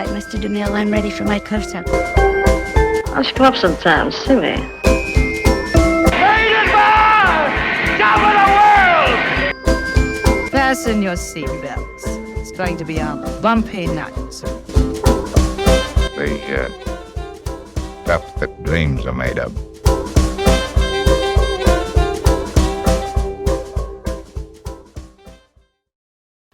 right, Mr. DeMille, I'm ready for my close-up. Why don't you come up sometime, see me? Fasten your seatbelts. It's going to be a bumpy night. The stuff that dreams are made of.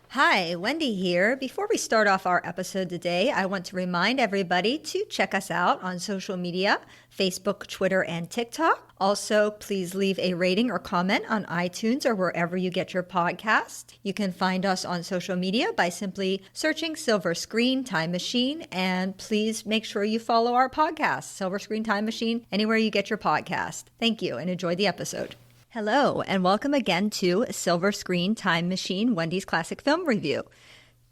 Hi, Wendy here. Before we start off our episode today, I want to remind everybody to check us out on social media, Facebook, Twitter, and TikTok. Also, please leave a rating or comment on iTunes or wherever you get your podcast. You can find us on social media by simply searching Silver Screen Time Machine, and please make sure you follow our podcast, Silver Screen Time Machine, anywhere you get your podcast. Thank you, and enjoy the episode. Hello, and welcome again to Silver Screen Time Machine, Wendy's Classic Film Review.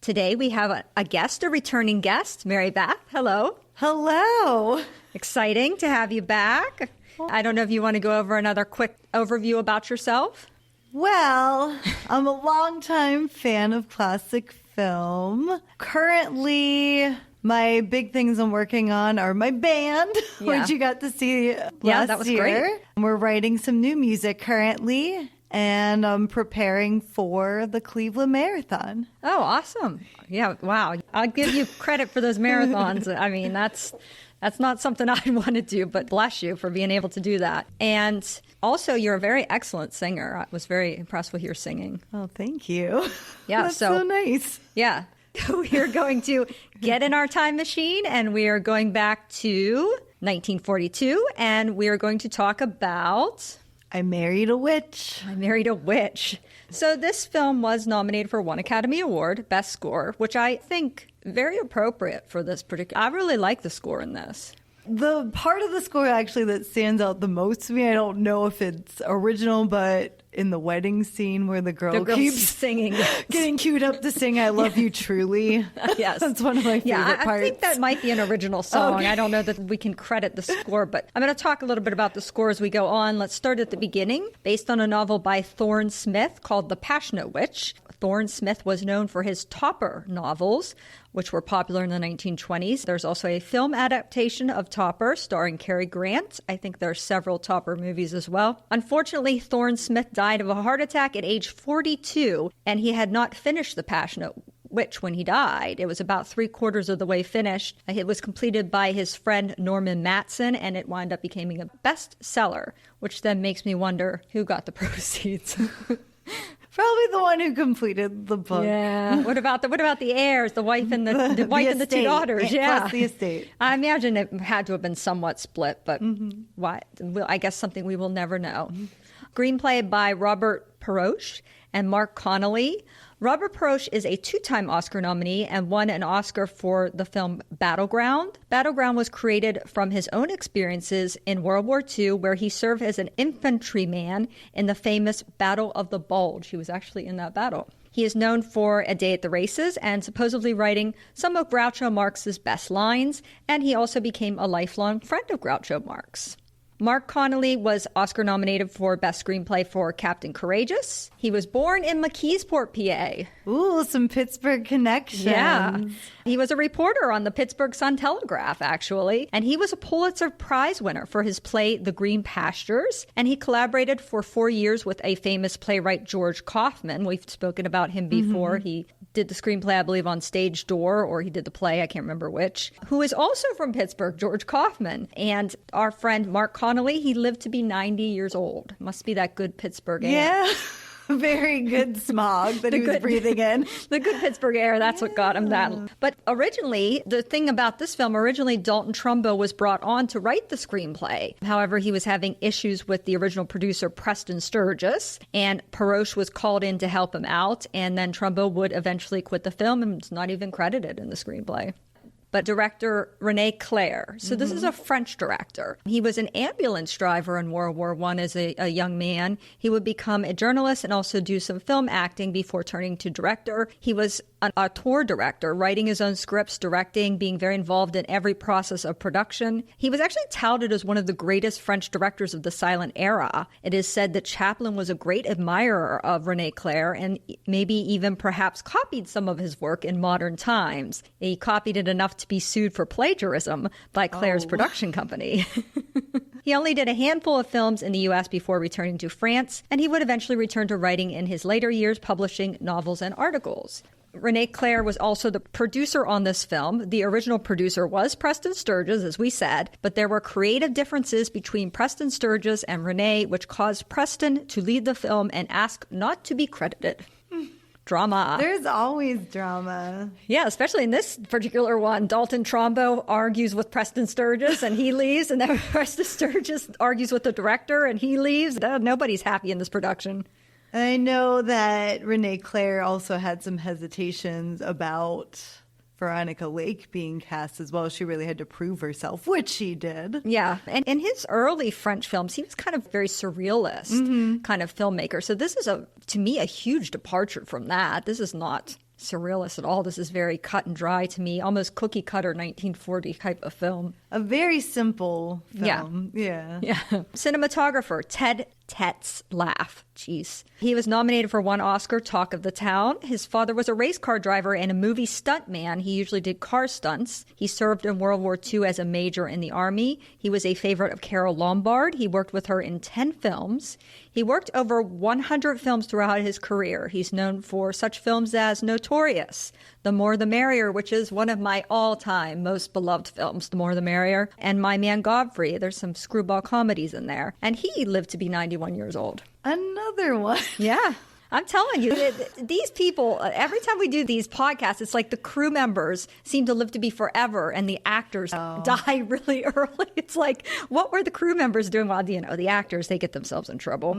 Today we have a guest, a returning guest, Mary Beth. Hello. Hello. Exciting to have you back. I don't know if you want to go over another quick overview about yourself. Well, I'm a longtime fan of classic film. Currently, my big things I'm working on are my band, which you got to see last that was year. Great. We're writing some new music currently, and I'm preparing for the Cleveland Marathon. Oh, awesome. Yeah, wow. I'll give you credit for those marathons. I mean, that's not something I'd want to do, but bless you for being able to do that. And also, you're a very excellent singer. I was very impressed with your singing. Oh, thank you. Yeah, That's so nice. Yeah. We are going to get in our time machine, and we are going back to 1942, and we are going to talk about... I Married a Witch. I Married a Witch. So this film was nominated for one Academy Award, Best Score, which I think very appropriate for this particular... I really like the score in this. The part of the score actually that stands out the most to me, I don't know if it's original, but in the wedding scene where the girl keeps singing, getting queued up to sing "I Love You Truly." Yes, that's one of my favorite parts. I think that might be an original song. Okay. I don't know that we can credit the score, but I'm going to talk a little bit about the score as we go on. Let's start at the beginning. Based on a novel by Thorne Smith called The Passionate Witch. Thorne Smith was known for his Topper novels, which were popular in the 1920s. There's also a film adaptation of Topper starring Cary Grant. I think there are several Topper movies as well. Unfortunately, Thorne Smith died of a heart attack at age 42, and he had not finished The Passionate Witch when he died. It was about 3/4 of the way finished. It was completed by his friend Norman Matson, and it wound up becoming a bestseller, which then makes me wonder who got the proceeds. Probably the one who completed the book. Yeah. What about the heirs, the wife and the wife and the two daughters? Yeah. Plus the estate. I imagine it had to have been somewhat split, but why? Well, I guess something we will never know. Screenplay by Robert Perosh and Mark Connolly. Robert Perosh is a 2-time Oscar nominee and won an Oscar for the film Battleground. Battleground was created from his own experiences in World War II, where he served as an infantryman in the famous Battle of the Bulge. He was actually in that battle. He is known for A Day at the Races and supposedly writing some of Groucho Marx's best lines, and he also became a lifelong friend of Groucho Marx. Mark Connolly was Oscar nominated for Best Screenplay for Captain Courageous. He was born in McKeesport, PA. Ooh, some Pittsburgh connections. Yeah. He was a reporter on the Pittsburgh Sun-Telegraph, actually. And he was a Pulitzer Prize winner for his play The Green Pastures. And he collaborated for 4 years with a famous playwright, George Kaufman. We've spoken about him before. He did the screenplay, I believe, on Stage Door, or he did the play, I can't remember which, who is also from Pittsburgh, George Kaufman. And our friend Mark Connolly, he lived to be 90 years old. Must be that good Pittsburgh air. Yeah. Very good smog that he was breathing in. The good Pittsburgh air, that's what got him that. But originally, the thing about this film, Dalton Trumbo was brought on to write the screenplay. However, he was having issues with the original producer, Preston Sturgis, and Perosh was called in to help him out, and then Trumbo would eventually quit the film and was not even credited in the screenplay. But director René Clair. So this is a French director. He was an ambulance driver in World War I as a young man. He would become a journalist and also do some film acting before turning to director. He was an auteur director, writing his own scripts, directing, being very involved in every process of production. He was actually touted as one of the greatest French directors of the silent era. It is said that Chaplin was a great admirer of René Clair and maybe even perhaps copied some of his work in modern times. He copied it enough to be sued for plagiarism by Clair's production company. He only did a handful of films in the U.S. before returning to France, and he would eventually return to writing in his later years, publishing novels and articles. René Clair was also the producer on this film. The original producer was Preston Sturges, as we said, but there were creative differences between Preston Sturges and René, which caused Preston to lead the film and ask not to be credited. Drama. There's always drama. Yeah, especially in this particular one. Dalton Trumbo argues with Preston Sturges and he leaves, and then Preston Sturges argues with the director and he leaves. Nobody's happy in this production. I know that René Clair also had some hesitations about Veronica Lake being cast as well. She really had to prove herself, which she did. Yeah. And in his early French films, he was kind of very surrealist kind of filmmaker. So this is, to me, a huge departure from that. This is not surrealist at all. This is very cut and dry to me, almost cookie cutter 1940 type of film. A very simple film. Yeah. Cinematographer Ted Tetzlaff. Jeez. He was nominated for one Oscar, Talk of the Town. His father was a race car driver and a movie stuntman. He usually did car stunts. He served in World War II as a major in the Army. He was a favorite of Carole Lombard. He worked with her in 10 films. He worked over 100 films throughout his career. He's known for such films as Notorious, The More the Merrier, which is one of my all-time most beloved films, The More the Merrier, and My Man Godfrey. There's some screwball comedies in there. And he lived to be 91 years old. Another one. Yeah. I'm telling you, these people, every time we do these podcasts, it's like the crew members seem to live to be forever and the actors die really early. It's like, what were the crew members doing? Well, the actors, they get themselves in trouble.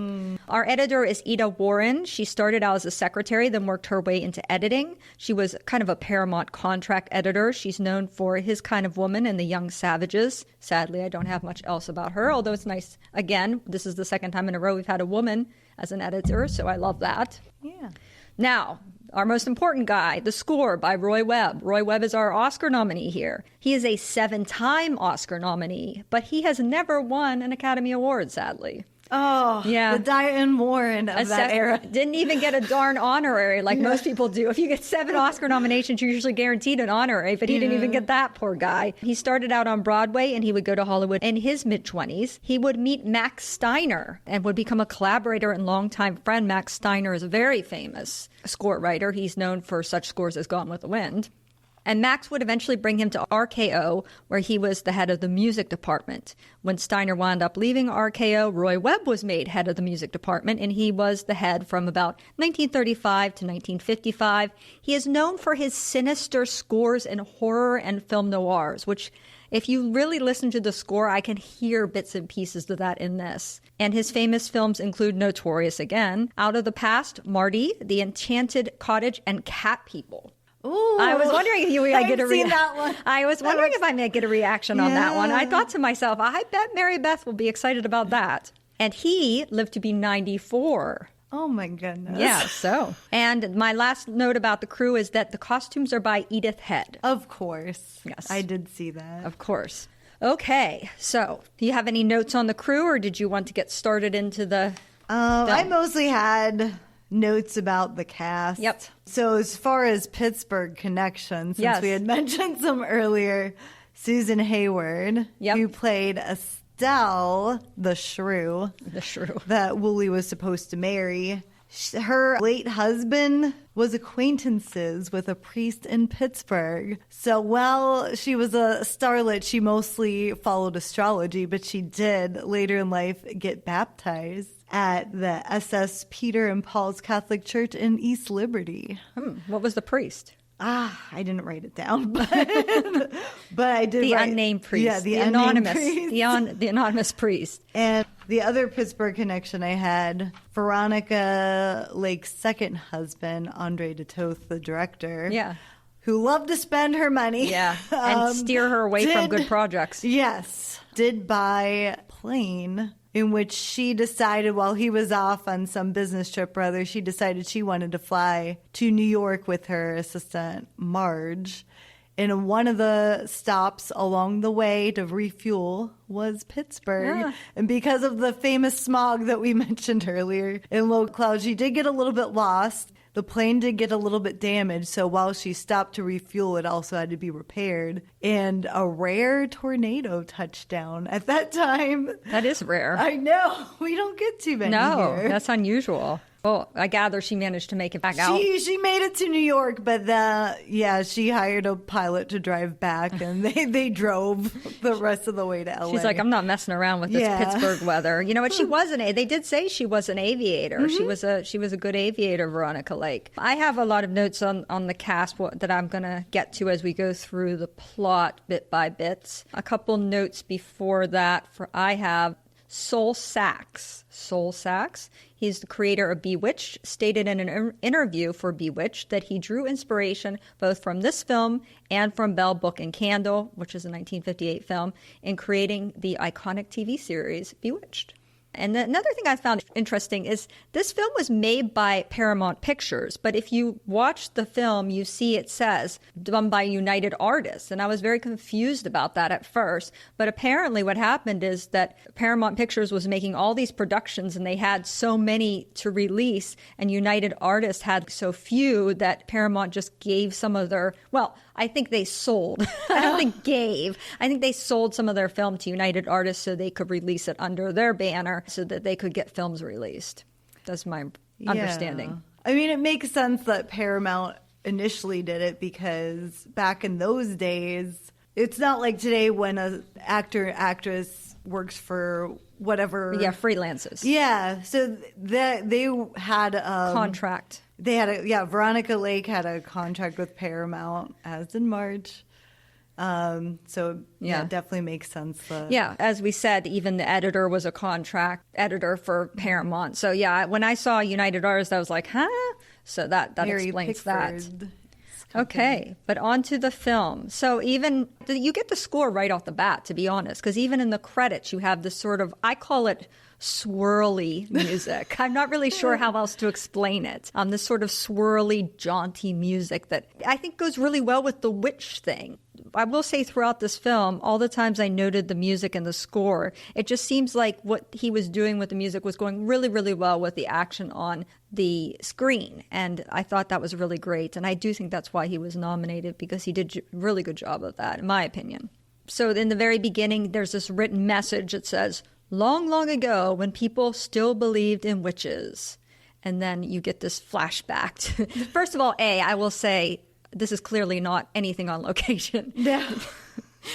Our editor is Ida Warren. She started out as a secretary, then worked her way into editing. She was kind of a Paramount contract editor. She's known for His Kind of Woman and The Young Savages. Sadly, I don't have much else about her, although it's nice. Again, this is the second time in a row we've had a woman as an editor, so I love that. Yeah. Now, our most important guy, The Score by Roy Webb. Roy Webb is our Oscar nominee here. He is a 7-time Oscar nominee, but he has never won an Academy Award, sadly. Oh, yeah. The Diane Warren of that era. Didn't even get a darn honorary like most people do. If you get 7 Oscar nominations, you're usually guaranteed an honorary, but he didn't even get that, poor guy. He started out on Broadway and he would go to Hollywood in his mid-20s. He would meet Max Steiner and would become a collaborator and longtime friend. Max Steiner is a very famous score writer. He's known for such scores as Gone with the Wind. And Max would eventually bring him to RKO, where he was the head of the music department. When Steiner wound up leaving RKO, Roy Webb was made head of the music department, and he was the head from about 1935 to 1955. He is known for his sinister scores in horror and film noirs, which, if you really listen to the score, I can hear bits and pieces of that in this. And his famous films include Notorious again, Out of the Past, Marty, The Enchanted Cottage, and Cat People. Ooh, I was wondering if you might get a reaction. that one. I was wondering if I might get a reaction on that one. I thought to myself, I bet Mary Beth will be excited about that. And he lived to be 94. Oh, my goodness. Yeah, so. And my last note about the crew is that the costumes are by Edith Head. Of course. Yes. I did see that. Of course. Okay, so do you have any notes on the crew, or did you want to get started into the I mostly had notes about the cast. Yep. So as far as Pittsburgh connections, since we had mentioned some earlier, Susan Hayward, who played Estelle, the shrew. The shrew. That Woolley was supposed to marry. Her late husband was acquaintances with a priest in Pittsburgh. So while she was a starlet, she mostly followed astrology, but she did later in life get baptized at the SS Peter and Paul's Catholic Church in East Liberty. What was the priest? I didn't write it down, but I did. The unnamed priest. Yeah, the anonymous priest. The anonymous priest. And the other Pittsburgh connection I had, Veronica Lake's second husband, Andre de Toth, the director. Yeah. who loved to spend her money. Yeah, and steer her away from good projects. Yes. Did buy a plane in which she decided while he was off on some business trip or other, she decided she wanted to fly to New York with her assistant, Marge. And one of the stops along the way to refuel was Pittsburgh. Yeah. And because of the famous smog that we mentioned earlier in low clouds, she did get a little bit lost. The plane did get a little bit damaged. So while she stopped to refuel, it also had to be repaired. And a rare tornado touched down at that time. That is rare. I know. We don't get too many No, here. that's unusual. Well, I gather she managed to make it back out. She made it to New York, but she hired a pilot to drive back, and they drove the rest of the way to LA. She's like, I'm not messing around with this Pittsburgh weather. You know what? She was they did say she was an aviator. Mm-hmm. She was a good aviator, Veronica Lake. I have a lot of notes on the cast that I'm going to get to as we go through the plot bit by bit. A couple notes before that I have Sol Sachs. He's the creator of Bewitched, stated in an interview for Bewitched that he drew inspiration both from this film and from Bell, Book, and Candle, which is a 1958 film, in creating the iconic TV series Bewitched. And another thing I found interesting is this film was made by Paramount Pictures, but if you watch the film, you see it says done by United Artists. And I was very confused about that at first. But apparently what happened is that Paramount Pictures was making all these productions and they had so many to release, and United Artists had so few that Paramount just gave some of their, I think they sold. I don't think gave. I think they sold some of their film to United Artists so they could release it under their banner so that they could get films released. That's my understanding. I mean, it makes sense that Paramount initially did it because back in those days, it's not like today when an actor or actress works for whatever. Yeah, freelances. Yeah, so they had a contract. They had Veronica Lake had a contract with Paramount, as did Marge. So it definitely makes sense. As we said, even the editor was a contract editor for Paramount. So when I saw United Artists, I was like, huh? So that Mary explains Pickford. that. Okay, but on to the film. So even you get the score right off the bat, to be honest, because even in the credits, you have this sort of, I call it swirly music. I'm not really sure how else to explain it. This sort of swirly, jaunty music that I think goes really well with the witch thing. I will say throughout this film, all the times I noted the music and the score, it just seems like what he was doing with the music was going really, really well with the action on the screen. And I thought that was really great. And I do think that's why he was nominated, because he did a really good job of that, in my opinion. So in the very beginning, there's this written message that says, "Long, long ago, when people still believed in witches." And then you get this flashback. First of all, I will say, this is clearly not anything on location. Yeah.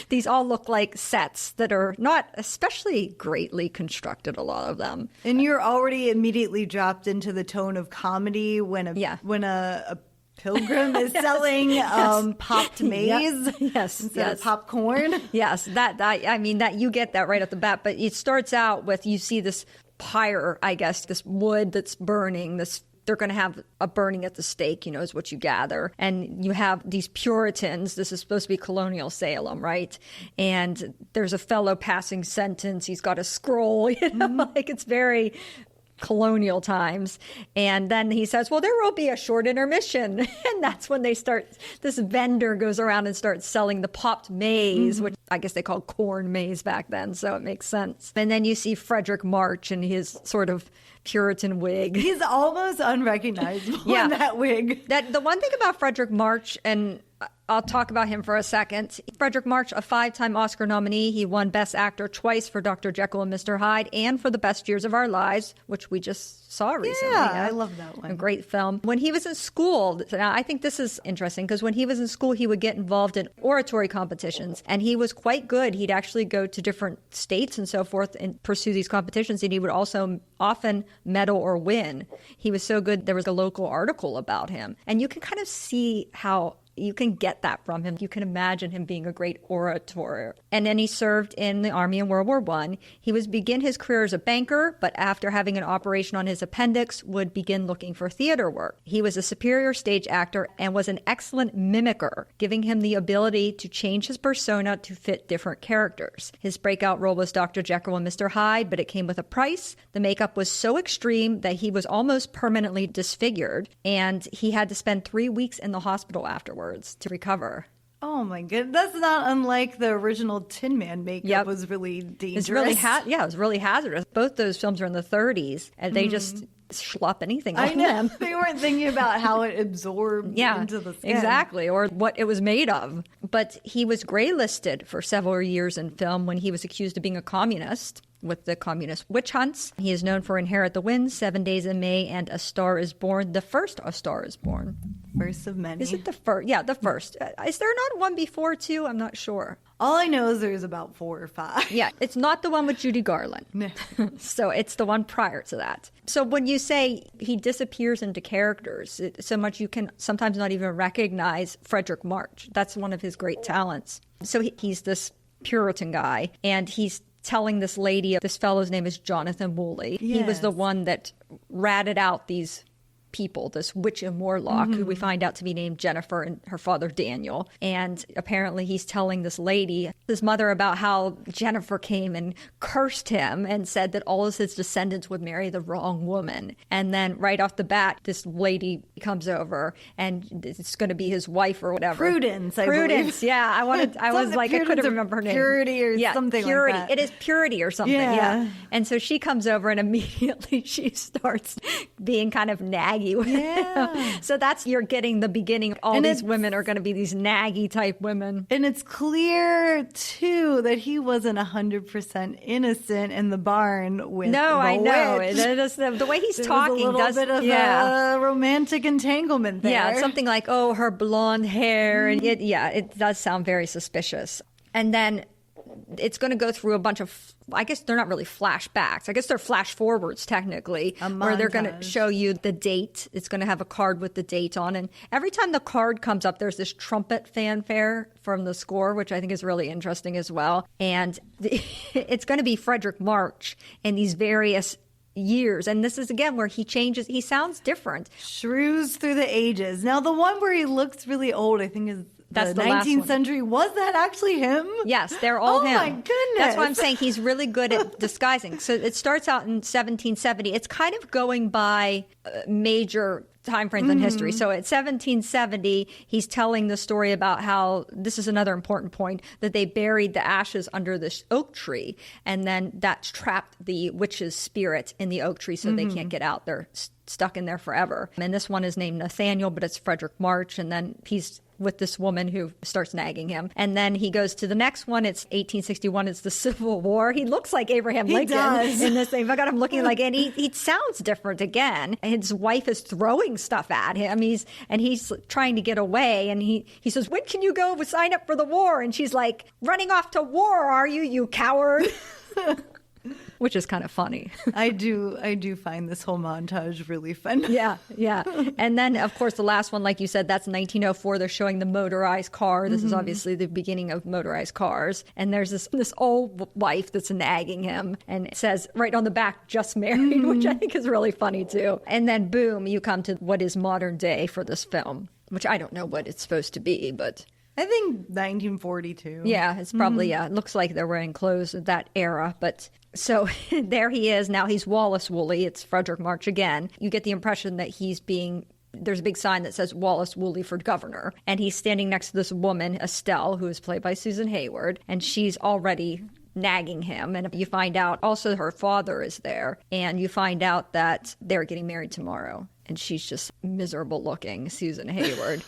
These all look like sets that are not especially greatly constructed, a lot of them. And you're already immediately dropped into the tone of comedy when a pilgrim is selling popped maize instead of popcorn. Yes, that you get that right off the bat. But it starts out with, you see this pyre, I guess, this wood that's burning, they're going to have a burning at the stake, is what you gather. And you have these Puritans. This is supposed to be colonial Salem, right? And there's a fellow passing sentence. He's got a scroll, like it's very colonial times. And then he says, well, there will be a short intermission. And that's when this vendor goes around and starts selling the popped maize, which I guess they called corn maize back then. So it makes sense. And then you see Fredric March in his sort of Puritan wig. He's almost unrecognizable in that wig. The one thing about Fredric March, and I'll talk about him for a second. Fredric March, a 5-time Oscar nominee. He won Best Actor twice for Dr. Jekyll and Mr. Hyde and for The Best Years of Our Lives, which we just saw recently. Yeah, I love that one. A great film. When he was in school, now I think this is interesting, because when he was in school, he would get involved in oratory competitions, and he was quite good. He'd actually go to different states and so forth and pursue these competitions, and he would also often medal or win. He was so good, there was a local article about him. And you can kind of see how You can get that from him. You can imagine him being a great orator. And then he served in the Army in World War I. He was begin his career as a banker, but after having an operation on his appendix, would begin looking for theater work. He was a superior stage actor and was an excellent mimicker, giving him the ability to change his persona to fit different characters. His breakout role was Dr. Jekyll and Mr. Hyde, but it came with a price. The makeup was so extreme that he was almost permanently disfigured, and he had to spend 3 weeks in the hospital afterwards to recover. Oh my goodness. That's not unlike the original Tin Man makeup. Was really dangerous. It's really it was really hazardous. Both those films are in the 30s, and they just schlup anything on them. They weren't thinking about how it absorbed into the skin. Exactly, or what it was made of. But he was graylisted for several years in film when he was accused of being a communist with the communist witch hunts. He is known for Inherit the Wind, 7 Days in May, and A Star is Born. The first A Star is Born. First of many. Is it the first? Yeah, the first. Is there not one before, too? I'm not sure. All I know is there's about 4 or 5. Yeah, it's not the one with Judy Garland. No. So it's the one prior to that. So when you say he disappears into characters so much you can sometimes not even recognize Fredric March. That's one of his great talents. So he's this Puritan guy, and he's telling this lady, this fellow's name is Jonathan Woolley. Yes. He was the one that ratted out these people, this witch and warlock, who we find out to be named Jennifer and her father Daniel. And apparently he's telling this lady, his mother, about how Jennifer came and cursed him and said that all of his descendants would marry the wrong woman. And then right off the bat, this lady comes over and it's going to be his wife or whatever. Prudence, I believe. Yeah. I was like, I couldn't remember her name. Purity or something Purity. like that. It is Purity or something. Yeah. And so she comes over and immediately she starts being kind of naggy with him. So you're getting the beginning. All these women are going to be these naggy type women. And it's clear, too, that he wasn't 100% innocent in the barn with I know. witch. It is the way he's talking. There's a little bit of a romantic entanglement there. Yeah, it's something like, oh, her blonde hair. And it does sound very suspicious. And then it's going to go through a bunch of, I guess they're not really flashbacks. I guess they're flash forwards, technically, where they're going to show you the date. It's going to have a card with the date on. And every time the card comes up, there's this trumpet fanfare from the score, which I think is really interesting as well. And it's going to be Fredric March in these various years. And this is, again, where he changes. He sounds different. Shrews through the ages. Now, the one where he looks really old, I think, is That's the the 19th century. Was that actually him? Yes, they're all him. Oh, my goodness. That's why I'm saying he's really good at disguising. So it starts out in 1770. It's kind of going by major time frames in history. So at 1770, he's telling the story about how, this is another important point, that they buried the ashes under this oak tree, and then that trapped the witch's spirit in the oak tree so they can't get out. They're stuck in there forever. And this one is named Nathaniel, but it's Fredric March, and then he's with this woman who starts nagging him. And then he goes to the next one. It's 1861. It's the Civil War. He looks like Abraham Lincoln in this thing. I got him looking like, and he sounds different again. His wife is throwing stuff at him. He's trying to get away. And he says, when can you go sign up for the war? And she's like, running off to war, are you, you coward? Which is kind of funny. I do find this whole montage really fun. Yeah. And then, of course, the last one, like you said, that's 1904. They're showing the motorized car. This is obviously the beginning of motorized cars. And there's this old wife that's nagging him, and it says right on the back, just married, which I think is really funny too. And then boom, you come to what is modern day for this film, which I don't know what it's supposed to be, but I think 1942. Yeah, it's probably, it looks like they're wearing clothes of that era. But so there he is. Now he's Wallace Woolley. It's Fredric March again. You get the impression that there's a big sign that says Wallace Woolley for governor. And he's standing next to this woman, Estelle, who is played by Susan Hayward. And she's already nagging him. And you find out also her father is there. And you find out that they're getting married tomorrow. And she's just miserable looking, Susan Hayward.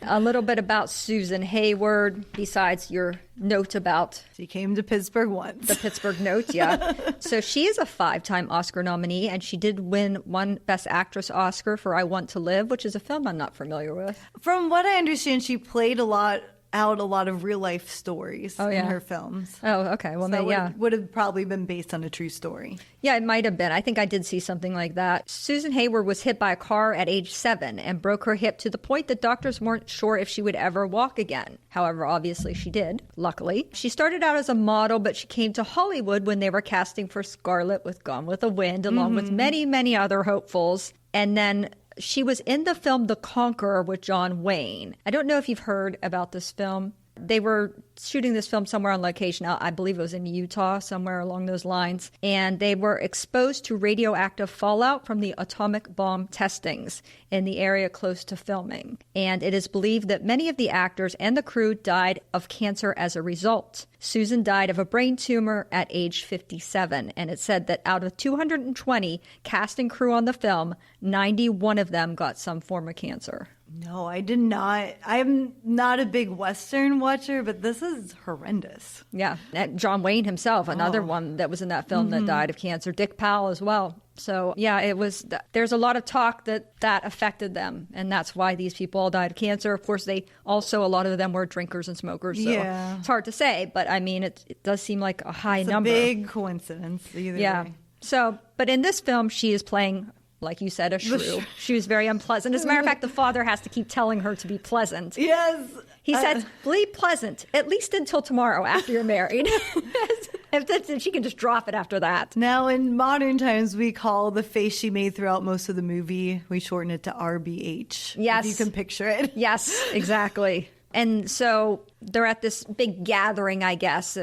A little bit about Susan Hayward, besides your note about... She came to Pittsburgh once. The Pittsburgh note, yeah. So she is a 5-time Oscar nominee, and she did win one Best Actress Oscar for I Want to Live, which is a film I'm not familiar with. From what I understand, she played a lot out a lot of real life stories in her films. Oh, okay. Well, So would have probably been based on a true story. Yeah, it might have been. I think I did see something like that. Susan Hayward was hit by a car at age 7 and broke her hip to the point that doctors weren't sure if she would ever walk again. However, obviously she did, luckily. She started out as a model, but she came to Hollywood when they were casting for Scarlet with Gone with the Wind, along with many, many other hopefuls. And then she was in the film The Conqueror with John Wayne. I don't know if you've heard about this film. They were shooting this film somewhere on location. I believe it was in Utah, somewhere along those lines. And they were exposed to radioactive fallout from the atomic bomb testings in the area close to filming. And it is believed that many of the actors and the crew died of cancer as a result. Susan died of a brain tumor at age 57. And it said that out of 220 cast and crew on the film, 91 of them got some form of cancer. No, I did not. I'm not a big Western watcher, but this is horrendous. Yeah. And John Wayne himself, another one that was in that film that died of cancer. Dick Powell as well. So, yeah, it was. There's a lot of talk that affected them, and that's why these people all died of cancer. Of course, a lot of them were drinkers and smokers, so it's hard to say, but I mean, it does seem like a high number. It's a big coincidence either way. So, but in this film, she is playing, like you said, a shrew. She was very unpleasant. As a matter of fact, the father has to keep telling her to be pleasant. Yes. He says, be pleasant, at least until tomorrow after you're married. If she can just drop it after that. Now, in modern times, we call the face she made throughout most of the movie, we shorten it to RBH. Yes. If you can picture it. Yes, exactly. And so they're at this big gathering, I guess.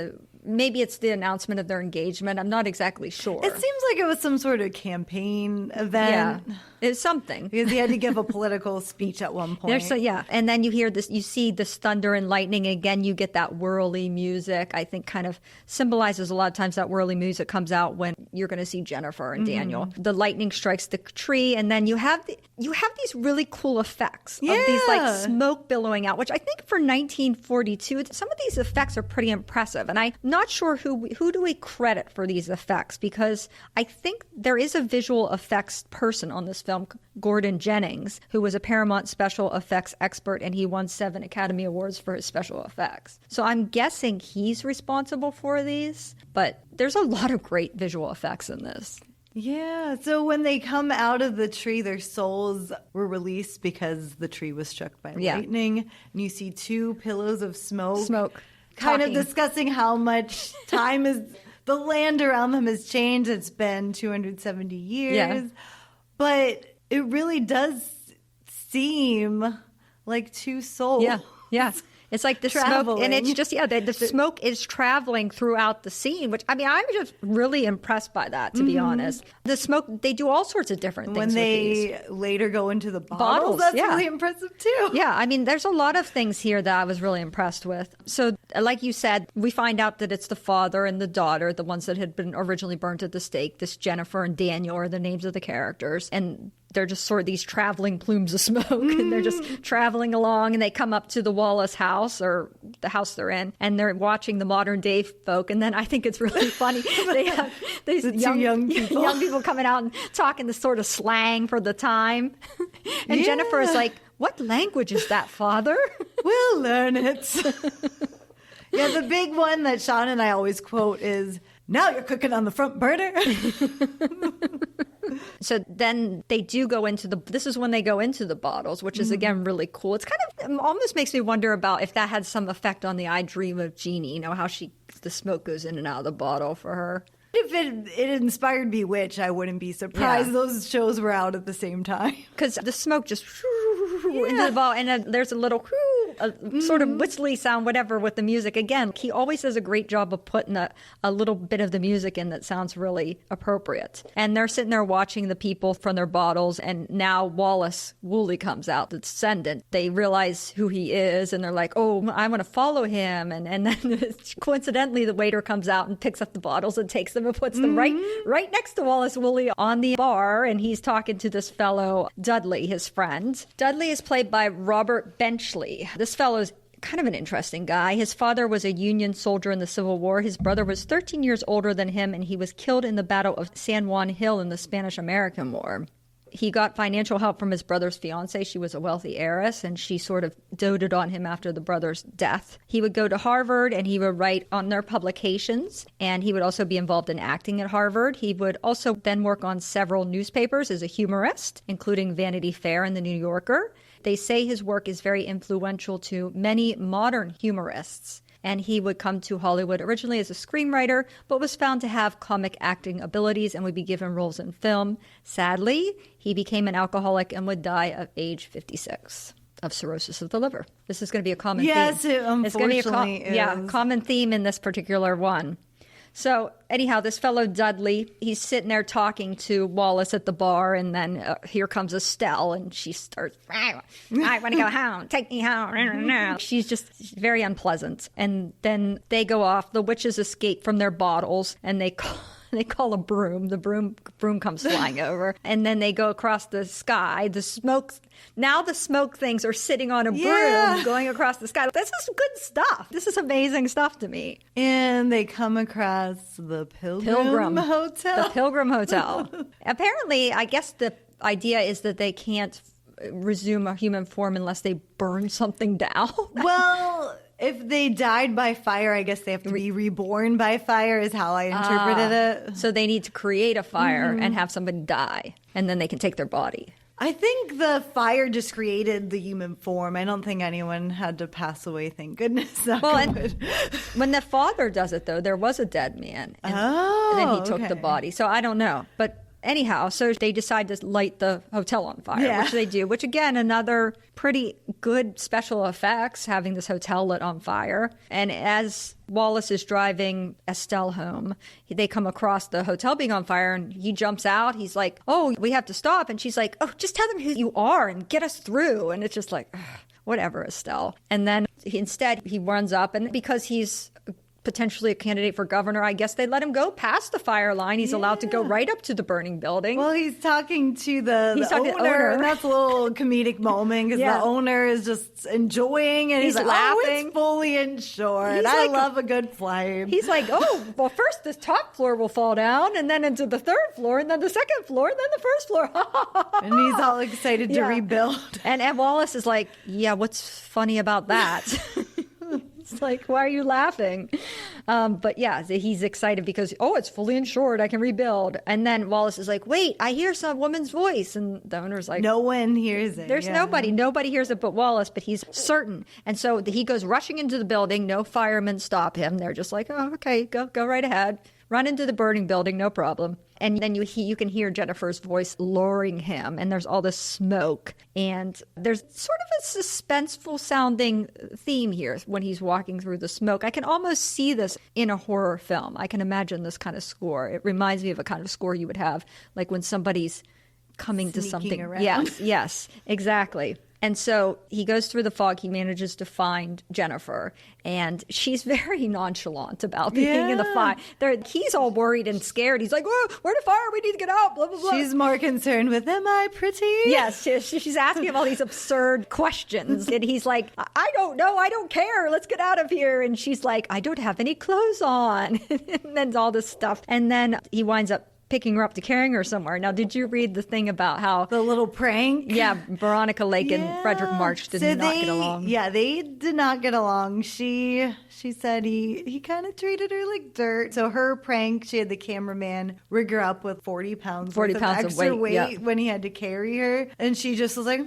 Maybe it's the announcement of their engagement. I'm not exactly sure. It seems like it was some sort of campaign event. Yeah, it's something. Because he had to give a political speech at one point. And then you hear this, you see this thunder and lightning. Again, you get that whirly music. I think kind of symbolizes a lot of times that whirly music comes out when you're going to see Jennifer and Daniel. The lightning strikes the tree, and then you have these really cool effects of these like smoke billowing out, which I think for 1942, some of these effects are pretty impressive. And I'm not sure who do we credit for these effects, because I think there is a visual effects person on this film, Gordon Jennings, who was a Paramount special effects expert, and he won 7 Academy Awards for his special effects. So I'm guessing he's responsible for these, but there's a lot of great visual effects in this. Yeah, so when they come out of the tree, their souls were released because the tree was struck by lightning. And you see 2 pillows of smoke. Kind of discussing how much time the land around them has changed. It's been 270 years. Yeah. But it really does seem like 2 souls. Yeah. It's like the smoke, and it's just, the smoke is traveling throughout the scene, which, I mean, I was just really impressed by that, to be honest. The smoke, they do all sorts of different things when they later go into the bottles, that's really impressive, too. Yeah, I mean, there's a lot of things here that I was really impressed with. So, like you said, we find out that it's the father and the daughter, the ones that had been originally burnt at the stake. This Jennifer and Daniel are the names of the characters, and they're just sort of these traveling plumes of smoke, and they're just traveling along, and they come up to the Wallace house, or the house they're in, and they're watching the modern day folk. And then I think it's really funny. They have these young people coming out and talking this sort of slang for the time. And Jennifer is like, "What language is that, Father?" We'll learn it. Yeah, the big one that Sean and I always quote is, "Now you're cooking on the front burner." So then they do go into this is when they go into the bottles, which is, again, really cool. It's kind of almost makes me wonder about if that had some effect on the I Dream of Jeannie, how the smoke goes in and out of the bottle for her. If it inspired Bewitched, I wouldn't be surprised. Yeah. Those shows were out at the same time. Because the smoke just into the bottle, and then there's a little sort of whistly sound, whatever, with the music. Again, he always does a great job of putting a little bit of the music in that sounds really appropriate. And they're sitting there watching the people from their bottles, and now Wallace Woolley comes out, the descendant. They realize who he is, and they're like, "Oh, I want to follow him." And then coincidentally, the waiter comes out and picks up the bottles and takes them and puts them right next to Wallace Woolley on the bar, and he's talking to this fellow, Dudley, his friend. Dudley is played by Robert Benchley. This fellow's kind of an interesting guy. His father was a Union soldier in the Civil War. His brother was 13 years older than him, and he was killed in the Battle of San Juan Hill in the Spanish-American War. he got financial help from his brother's fiancée. She was a wealthy heiress, and she sort of doted on him after the brother's death. He would go to Harvard, and he would write on their publications, and he would also be involved in acting at Harvard. He would also then work on several newspapers as a humorist, including Vanity Fair and The New Yorker. They say his work is very influential to many modern humorists. And he would come to Hollywood originally as a screenwriter, but was found to have comic acting abilities and would be given roles in film. Sadly, he became an alcoholic and would die at age 56 of cirrhosis of the liver. This is going to be a common theme. Yes, it unfortunately is. Yeah, common theme in this particular one. So anyhow, this fellow Dudley, he's sitting there talking to Wallace at the bar, and then here comes Estelle, and she starts, I want to go home, take me home. She's just very unpleasant. And then they go off. The witches escape from their bottles, and they call a broom. The broom comes flying over, and then they go across the sky. The smoke things are sitting on a broom going across the sky. This is good stuff. This is amazing stuff to me. And they come across the Pilgrim Hotel. The Pilgrim Hotel. Apparently, I guess the idea is that they can't resume a human form unless they burn something down. Well, if they died by fire, I guess they have to be reborn by fire is how I interpreted it. So they need to create a fire and have somebody die, and then they can take their body. I think the fire just created the human form. I don't think anyone had to pass away, thank goodness. Well, and when the father does it, though, there was a dead man. And then he took the body. So I don't know. But anyhow, so they decide to light the hotel on fire, which they do, which again, another pretty good special effects, having this hotel lit on fire. And as Wallace is driving Estelle home, they come across the hotel being on fire, and he jumps out. He's like, oh, we have to stop. And she's like, oh, just tell them who you are and get us through. And it's just like, ugh, whatever, Estelle. And then instead he runs up, and because he's potentially a candidate for governor, I guess they let him go past the fire line. He's allowed to go right up to the burning building. Well, he's talking to the owner, and that's a little comedic moment because the owner is just enjoying, and he's like, laughing. Oh, it's fully insured. I love a good flame. He's like, oh, well, first the top floor will fall down, and then into the third floor, and then the second floor, and then the first floor. And he's all excited to rebuild. And Wallace is like, yeah, what's funny about that? It's like, why are you laughing? But yeah, he's excited because, oh, it's fully insured. I can rebuild. And then Wallace is like, wait, I hear some woman's voice. And the owner's like, no one hears it. There's nobody. Nobody hears it but Wallace, but he's certain. And so he goes rushing into the building. No firemen stop him. They're just like, oh, okay, go right ahead. Run into the burning building, no problem. And then you can hear Jennifer's voice luring him, and there's all this smoke. And there's sort of a suspenseful sounding theme here when he's walking through the smoke. I can almost see this in a horror film. I can imagine this kind of score. It reminds me of a kind of score you would have, like when somebody's coming sneaking to something. Around. Yes, exactly. And so he goes through the fog. He manages to find Jennifer, and she's very nonchalant about being in the fire. He's all worried and scared. He's like, "Oh, we're in a fire. We need to get out." Blah blah blah. She's more concerned with, "Am I pretty?" Yes, she's asking him all these absurd questions, and he's like, "I don't know. I don't care. Let's get out of here." And she's like, "I don't have any clothes on," and then all this stuff. And then he winds up picking her up to carrying her somewhere. Now, did you read the thing about how the little prank? Yeah, Veronica Lake and Fredric March did not get along. Yeah, they did not get along. She said he kind of treated her like dirt. So her prank, she had the cameraman rig her up with 40 pounds of extra weight when he had to carry her, and she just was like,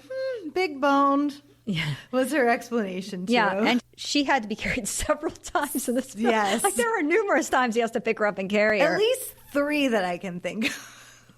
big boned. Yeah, was her explanation too. Yeah, and she had to be carried several times in this film. Yes, like there were numerous times he has to pick her up and carry her. At least 3 that I can think of.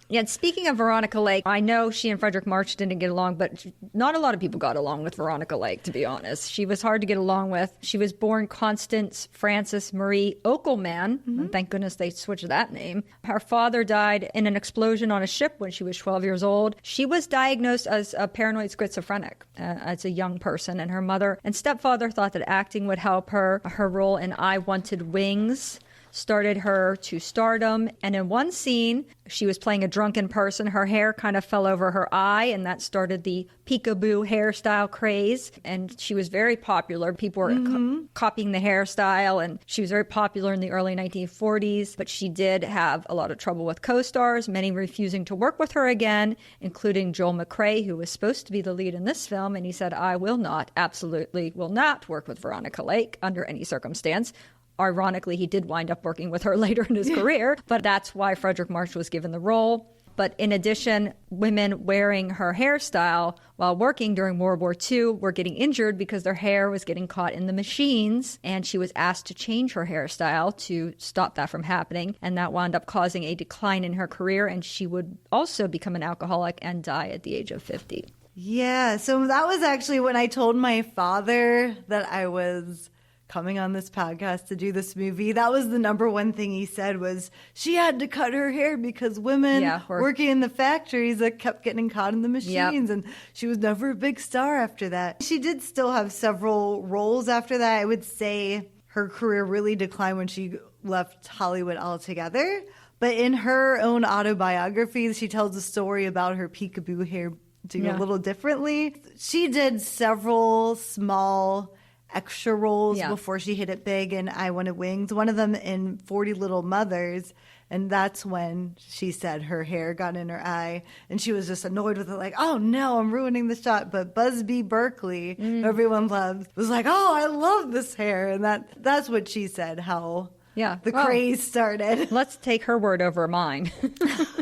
Yeah, and speaking of Veronica Lake, I know she and Fredric March didn't get along, but not a lot of people got along with Veronica Lake, to be honest. She was hard to get along with. She was born Constance Frances Marie Okelman. And thank goodness they switched that name. Her father died in an explosion on a ship when she was 12 years old. She was diagnosed as a paranoid schizophrenic as a young person, and her mother and stepfather thought that acting would help her. Her role in I Wanted Wings started her to stardom. And in one scene, she was playing a drunken person. Her hair kind of fell over her eye, and that started the peekaboo hairstyle craze. And she was very popular. People were copying the hairstyle, and she was very popular in the early 1940s. But she did have a lot of trouble with co-stars, many refusing to work with her again, including Joel McCrea, who was supposed to be the lead in this film. And he said, I will not, absolutely will not work with Veronica Lake under any circumstance. Ironically, he did wind up working with her later in his career, but that's why Fredric March was given the role. But in addition, women wearing her hairstyle while working during World War II were getting injured because their hair was getting caught in the machines, and she was asked to change her hairstyle to stop that from happening, and that wound up causing a decline in her career, and she would also become an alcoholic and die at the age of 50. Yeah, so that was actually when I told my father that I was coming on this podcast to do this movie. That was the number one thing he said was she had to cut her hair because women working in the factories that kept getting caught in the machines, and she was never a big star after that. She did still have several roles after that. I would say her career really declined when she left Hollywood altogether. But in her own autobiography, she tells a story about her peekaboo hair doing a little differently. She did several small extra roles before she hit it big in I Wanted Wings, one of them in 40 Little Mothers, and that's when she said her hair got in her eye, and she was just annoyed with it, like, oh no, I'm ruining the shot. But Busby Berkeley, who everyone loved, was like, oh, I love this hair, and that's what she said, how the craze started. Let's take her word over mine.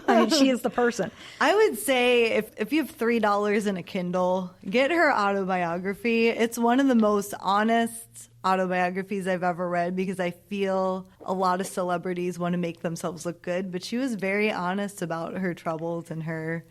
I mean, she is the person. I would say if you have $3 in a Kindle, get her autobiography. It's one of the most honest autobiographies I've ever read, because I feel a lot of celebrities want to make themselves look good, but she was very honest about her troubles and her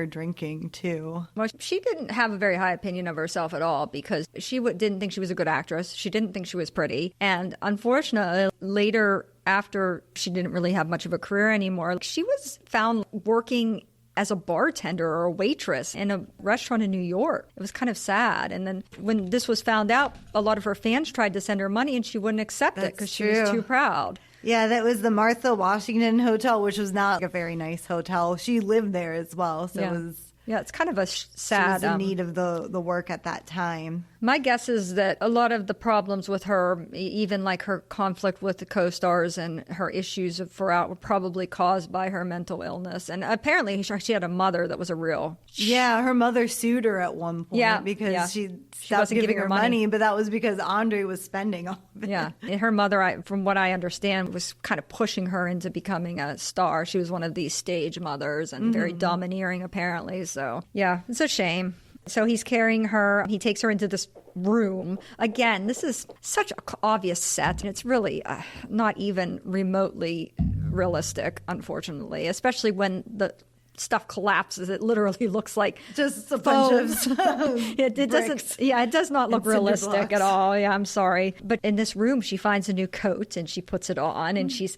drinking too. Well, she didn't have a very high opinion of herself at all, because she didn't think she was a good actress. She didn't think she was pretty. And unfortunately, later, after she didn't really have much of a career anymore, she was found working as a bartender or a waitress in a restaurant in New York. It was kind of sad. And then when this was found out, a lot of her fans tried to send her money, and she wouldn't accept it because she was too proud. Yeah, that was the Martha Washington Hotel, which was not a very nice hotel. She lived there as well, so it was... Yeah, it's kind of a sad... She was in need of the work at that time. My guess is that a lot of the problems with her, even like her conflict with the co-stars and her issues throughout, were probably caused by her mental illness. And apparently she had a mother that was a real... Yeah, her mother sued her at one point because she stopped giving her money, but that was because Andre was spending all of it. Yeah, and her mother, from what I understand, was kind of pushing her into becoming a star. She was one of these stage mothers and very domineering, apparently. So, yeah, it's a shame. So he's carrying her. He takes her into this room. Again, this is such an obvious set, and it's really not even remotely realistic, unfortunately, especially when the stuff collapses. It literally looks like just a bunch of it doesn't. Yeah, it does not look realistic at all. Yeah, I'm sorry. But in this room, she finds a new coat and she puts it on, and she's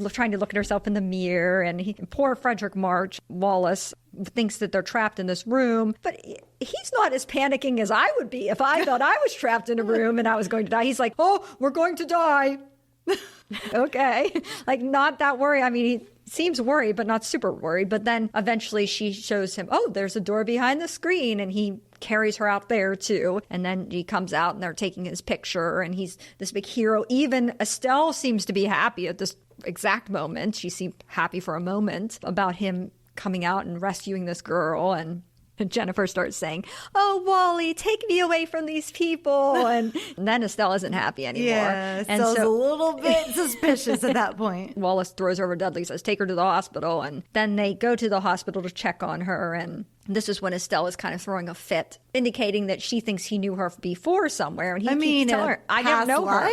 trying to look at herself in the mirror. And poor Fredric March, Wallace, thinks that they're trapped in this room, but he's not as panicking as I would be if I thought I was trapped in a room and I was going to die. He's like, oh, we're going to die. Okay. Like, not that worried. I mean, he seems worried, but not super worried. But then eventually she shows him, oh, there's a door behind the screen, and he carries her out there too. And then he comes out and they're taking his picture, and he's this big hero. Even Estelle seems to be happy at this exact moment. She seemed happy for a moment about him coming out and rescuing this girl. And Jennifer starts saying, oh, Wally, take me away from these people. And then Estelle isn't happy anymore. Yeah, Estelle's a little bit suspicious at that point. Wallace throws her over Dudley, says, take her to the hospital. And then they go to the hospital to check on her. And this is when Estelle is kind of throwing a fit, indicating that she thinks he knew her before somewhere. And he keeps telling her, I don't know her.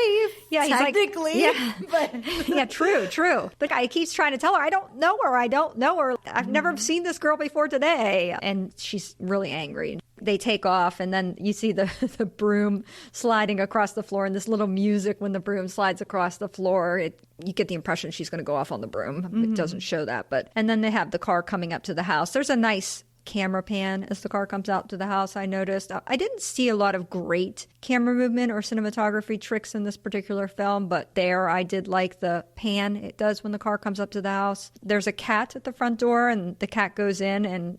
Yeah, he's technically. Yeah, true. The guy keeps trying to tell her, I don't know her. I've never seen this girl before today. And she's really angry. They take off, and then you see the broom sliding across the floor, and this little music when the broom slides across the floor. You get the impression she's going to go off on the broom. It doesn't show that. And then they have the car coming up to the house. There's a nice camera pan as the car comes out to the house, I noticed. I didn't see a lot of great camera movement or cinematography tricks in this particular film, but there I did like the pan it does when the car comes up to the house. There's a cat at the front door, and the cat goes in, and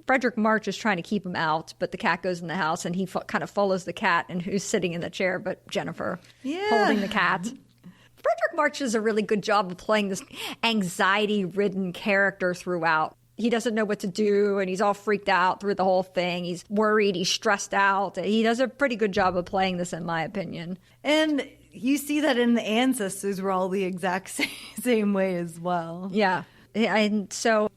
Fredric March is trying to keep him out, but the cat goes in the house, and he kind of follows the cat, and who's sitting in the chair but Jennifer holding the cat. Fredric March does a really good job of playing this anxiety-ridden character throughout. He doesn't know what to do, and he's all freaked out through the whole thing. He's worried, he's stressed out. He does a pretty good job of playing this, in my opinion. And you see that in the ancestors were all the exact same way as well. Yeah. And so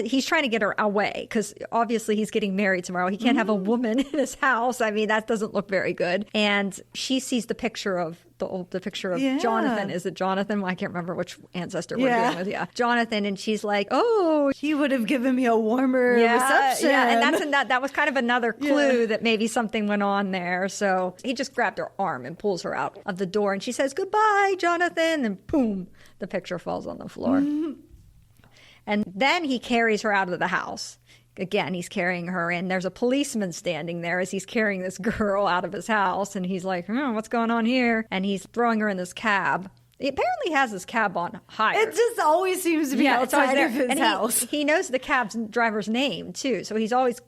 he's trying to get her away because obviously he's getting married tomorrow. He can't have a woman in his house. I mean, that doesn't look very good. And she sees the picture of Jonathan. Is it Jonathan? Well, I can't remember which ancestor we're dealing with. Yeah, Jonathan. And she's like, oh, he would have given me a warmer reception. Yeah, and that was kind of another clue that maybe something went on there. So he just grabbed her arm and pulls her out of the door, and she says, goodbye, Jonathan. And boom, the picture falls on the floor. And then he carries her out of the house. Again, he's carrying her in. There's a policeman standing there as he's carrying this girl out of his house. And he's like, what's going on here? And he's throwing her in this cab. He apparently has his cab on hire. It just always seems to be outside of his house. He knows the cab's driver's name, too. So he's always,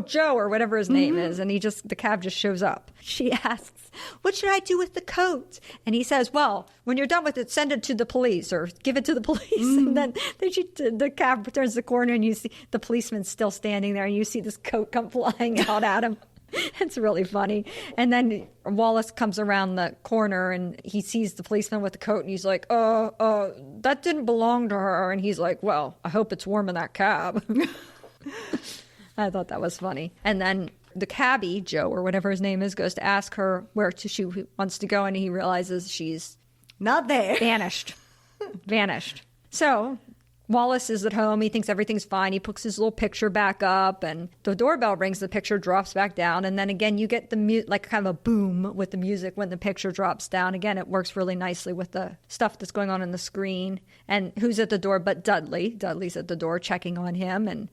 Joe or whatever his name is. And the cab just shows up. She asks, what should I do with the coat? And he says, well, when you're done with it, send it to the police or give it to the police. And then the cab turns the corner and you see the policeman still standing there and you see this coat come flying out at him. It's really funny. And then Wallace comes around the corner and he sees the policeman with the coat and he's like, that didn't belong to her. And he's like, well, I hope it's warm in that cab. I thought that was funny. And then the cabbie, Joe or whatever his name is, goes to ask her where she wants to go, and he realizes she's not there. Vanished. So Wallace is at home. He thinks everything's fine. He puts his little picture back up, and the doorbell rings. The picture drops back down, and then again you get the like kind of a boom with the music when the picture drops down. Again, it works really nicely with the stuff that's going on the screen. And who's at the door but Dudley? Dudley's at the door checking on him, and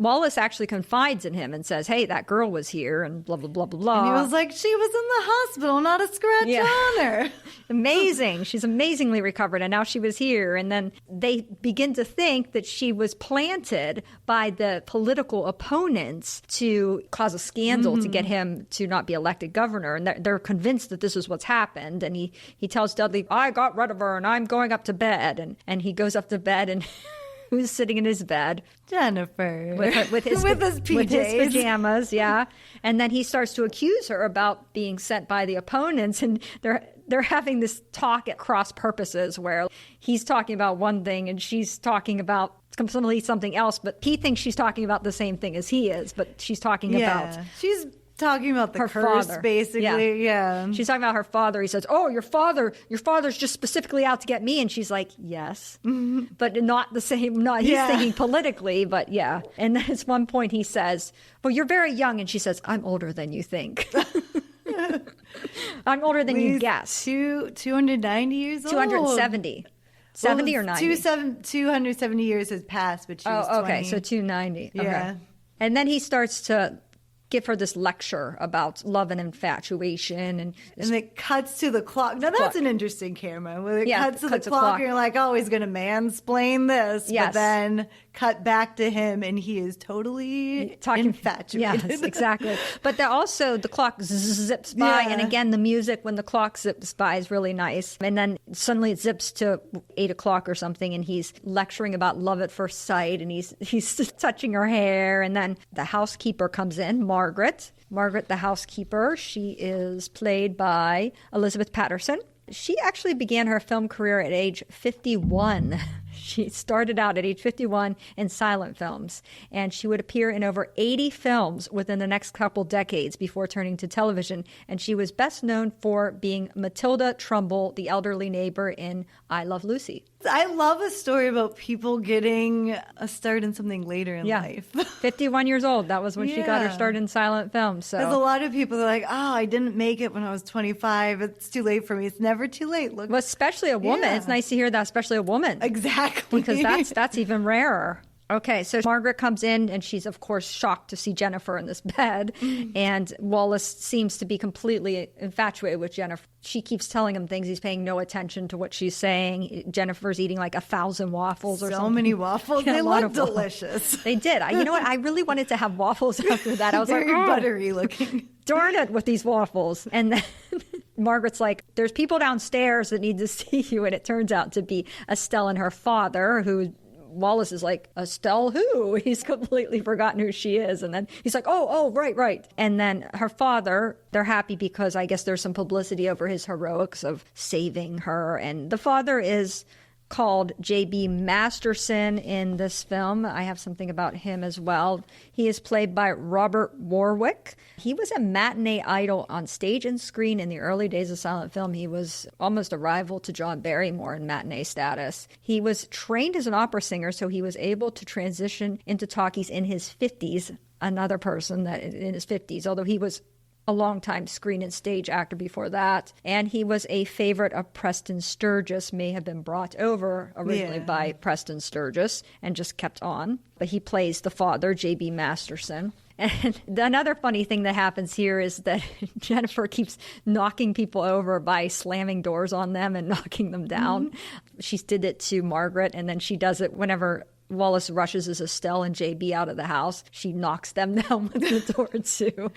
Wallace actually confides in him and says, hey, that girl was here and blah, blah, blah, blah, blah. And he was like, she was in the hospital, not a scratch on her. Amazing. She's amazingly recovered, and now she was here. And then they begin to think that she was planted by the political opponents to cause a scandal to get him to not be elected governor. And they're convinced that this is what's happened. And he tells Dudley, I got rid of her and I'm going up to bed. And he goes up to bed and... Who's sitting in his bed? Jennifer. With his PJs. With his pajamas, yeah. And then he starts to accuse her about being sent by the opponents. And they're having this talk at cross purposes where he's talking about one thing and she's talking about completely something else. But he thinks she's talking about the same thing as he is. But she's talking about... She's talking about the her curse, father. basically. Yeah. She's talking about her father. He says, oh, your father's just specifically out to get me. And she's like, yes, but not the same. He's thinking politically, but yeah. And then at one point he says, well, you're very young. And she says, I'm older than you think. I'm older than you guess. 290 years old? 270. 70 or 90? 270 years has passed, but she was 20. Okay, so 290. Yeah. Okay. And then he starts to give her this lecture about love and infatuation. And it cuts to the clock. Now, that's an interesting camera. When it cuts to the to clock, and you're like, oh, he's going to mansplain this. Yes. But then cut back to him, and he is totally infatuated. Yes, exactly. But the clock zips by. And again, the music when the clock zips by is really nice. And then suddenly it zips to 8 o'clock or something, and he's lecturing about love at first sight, and he's touching her hair. And then the housekeeper comes in, Margaret, the housekeeper. She is played by Elizabeth Patterson. She actually began her film career at age 51. She started out at age 51 in silent films, and she would appear in over 80 films within the next couple decades before turning to television. And she was best known for being Matilda Trumbull, the elderly neighbor in I Love Lucy. I love a story about people getting a start in something later in life. 51 years old. That was when she got her start in silent films. So. There's a lot of people that are like, oh, I didn't make it when I was 25. It's too late for me. It's never too late. Look, well, especially a woman. Yeah. It's nice to hear that, especially a woman. Exactly. Because that's even rarer. Okay, so Margaret comes in and she's, of course, shocked to see Jennifer in this bed. And Wallace seems to be completely infatuated with Jennifer. She keeps telling him things. He's paying no attention to what she's saying. Jennifer's eating like 1,000 waffles or something. So many waffles. Yeah, They look delicious. They did. You know what? I really wanted to have waffles after that. I was Very like, buttery looking. darn it with these waffles. And then Margaret's like, there's people downstairs that need to see you. And it turns out to be Estelle and her father, who Wallace is like, Estelle who? He's completely forgotten who she is. And then he's like, oh, right. And then her father, they're happy because I guess there's some publicity over his heroics of saving her. And the father is called J.B. Masterson in this film. I have something about him as well. He is played by Robert Warwick. He was a matinee idol on stage and screen in the early days of silent film. He was almost a rival to John Barrymore in matinee status. He was trained as an opera singer, so he was able to transition into talkies in his 50s, another person that in his 50s, although he was a longtime screen and stage actor before that. And he was a favorite of Preston Sturges, may have been brought over originally by Preston Sturges and just kept on. But he plays the father, J.B. Masterson. And another funny thing that happens here is that Jennifer keeps knocking people over by slamming doors on them and knocking them down. She did it to Margaret, and then she does it whenever Wallace rushes as Estelle and JB out of the house. She knocks them down with the door too.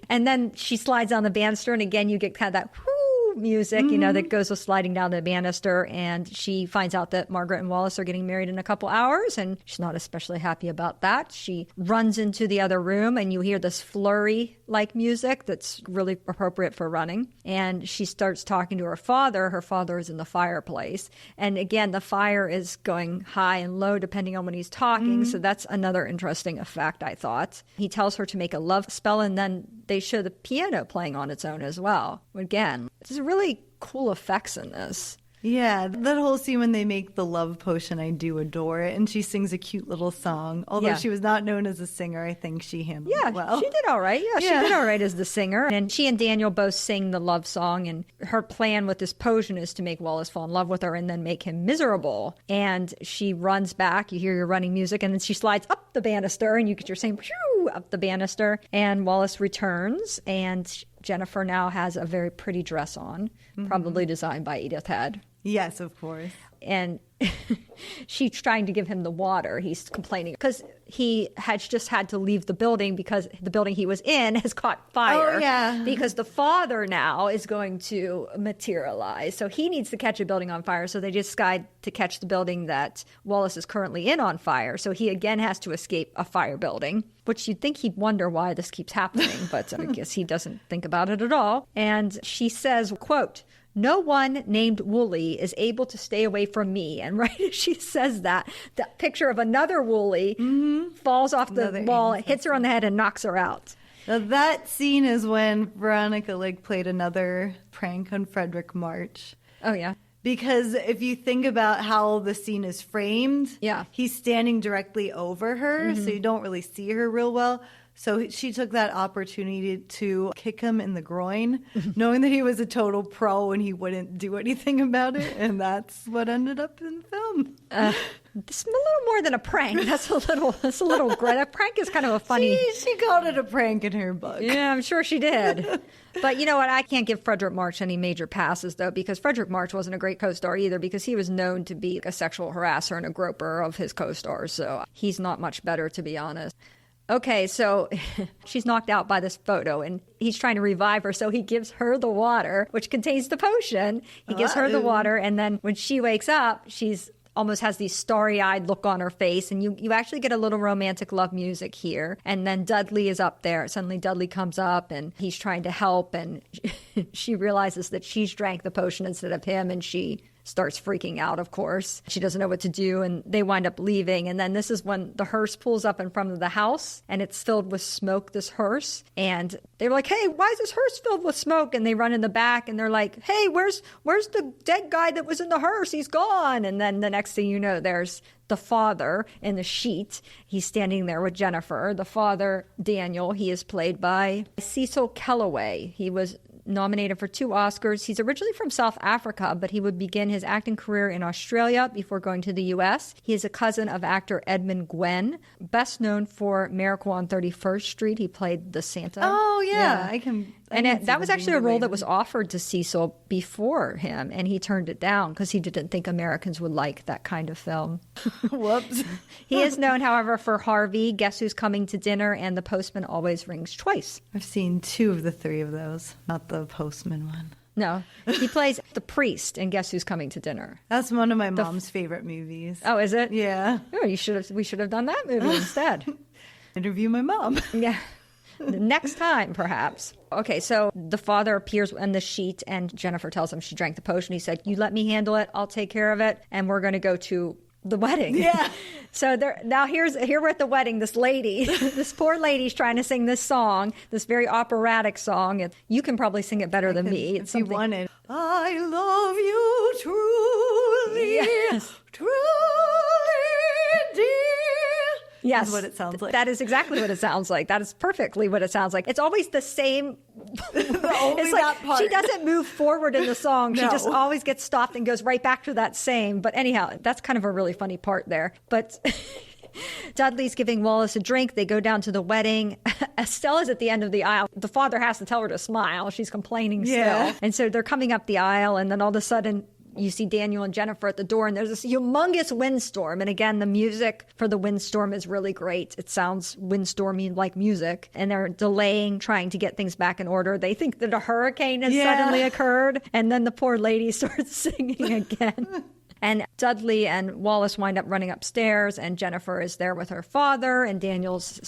And then she slides down the banister, and again you get kind of that whoo music, that goes with sliding down the banister. And she finds out that Margaret and Wallace are getting married in a couple hours, and she's not especially happy about that. She runs into the other room, and you hear this flurry-like music that's really appropriate for running. And she starts talking to her father. Her father is in the fireplace. And again, the fire is going high and low depending on when he's talking. So that's another interesting effect, I thought. He tells her to make a love spell, and then they show the piano playing on its own as well. Again, there's really cool effects in this. Yeah, that whole scene when they make the love potion, I do adore it. And she sings a cute little song. Although she was not known as a singer, I think she handled it well. She did all right. Yeah, she did all right as the singer. And she and Daniel both sing the love song. And her plan with this potion is to make Wallace fall in love with her and then make him miserable. And she runs back. You hear your running music. And then she slides up the banister. And you get your same phew up the banister. And Wallace returns. And Jennifer now has a very pretty dress on, probably designed by Edith Head. Yes, of course. And she's trying to give him the water. He's complaining because he had just had to leave the building because the building he was in has caught fire. Oh, yeah. Because the father now is going to materialize. So he needs to catch a building on fire. So they decide to catch the building that Wallace is currently in on fire. So he again has to escape a fire building, which you'd think he'd wonder why this keeps happening. But I guess he doesn't think about it at all. And she says, quote, "No one named Wooly is able to stay away from me." And right as she says that, the picture of another Wooly falls off the wall, hits her on the head, and knocks her out. Now, that scene is when Veronica Lake played another prank on Fredric March. Oh, yeah. Because if you think about how the scene is framed, he's standing directly over her, so you don't really see her real well. So she took that opportunity to kick him in the groin, knowing that he was a total pro and he wouldn't do anything about it. And that's what ended up in the film. It's a little more than a prank. That's a little great. A prank is kind of a funny. She called it a prank in her book. Yeah, I'm sure she did. But you know what? I can't give Fredric March any major passes, though, because Fredric March wasn't a great co-star either, because he was known to be a sexual harasser and a groper of his co-stars. So he's not much better, to be honest. Okay, so she's knocked out by this photo, and he's trying to revive her, so he gives her the water, which contains the potion. He gives her the water, and then when she wakes up, she's almost has these starry-eyed look on her face, and you actually get a little romantic love music here. And then Dudley is up there. Suddenly Dudley comes up, and he's trying to help, and she realizes that she's drank the potion instead of him, and she starts freaking out, of course. She doesn't know what to do, and they wind up leaving. And then this is when the hearse pulls up in front of the house, and it's filled with smoke, this hearse. And they're like, "Hey, why is this hearse filled with smoke?" And they run in the back, and they're like, "Hey, where's the dead guy that was in the hearse? He's gone." And then the next thing you know, there's the father in the sheet. He's standing there with Jennifer. The father, Daniel, he is played by Cecil Kellaway. He was nominated for 2 Oscars. He's originally from South Africa, but he would begin his acting career in Australia before going to the U.S. He is a cousin of actor Edmund Gwenn, best known for Miracle on 31st Street. He played the Santa. Oh, yeah. That was actually a role that was offered to Cecil before him, and he turned it down because he didn't think Americans would like that kind of film. Whoops. He is known, however, for Harvey, Guess Who's Coming to Dinner, and The Postman Always Rings Twice. I've seen 2 of the 3 of those, not the Postman one. No, he plays the priest in Guess Who's Coming to Dinner. That's one of my mom's favorite movies. Oh, is it? Yeah. Oh, we should have done that movie instead. Interview my mom. Yeah. Next time, perhaps. Okay, so the father appears in the sheet, and Jennifer tells him she drank the potion. He said, "You let me handle it. I'll take care of it, and we're going to go to the wedding." Yeah. So here we're at the wedding. This lady, this poor lady's trying to sing this song, this very operatic song. And you can probably sing it better than me. It's something. Wanted. I love you truly, yes. Truly, dear. Yes. That's what it sounds like. That is exactly what it sounds like. That is perfectly what it sounds like. It's always the same. Only that part. She doesn't move forward in the song. No. She just always gets stopped and goes right back to that same. But anyhow, that's kind of a really funny part there. But Dudley's giving Wallace a drink. They go down to the wedding. Estella's at the end of the aisle. The father has to tell her to smile. She's complaining still. And so they're coming up the aisle, and then all of a sudden, you see Daniel and Jennifer at the door, and there's this humongous windstorm. And again, the music for the windstorm is really great. It sounds windstormy like music. And they're delaying, trying to get things back in order. They think that a hurricane has suddenly occurred. And then the poor lady starts singing again. And Dudley and Wallace wind up running upstairs, and Jennifer is there with her father. And Daniel's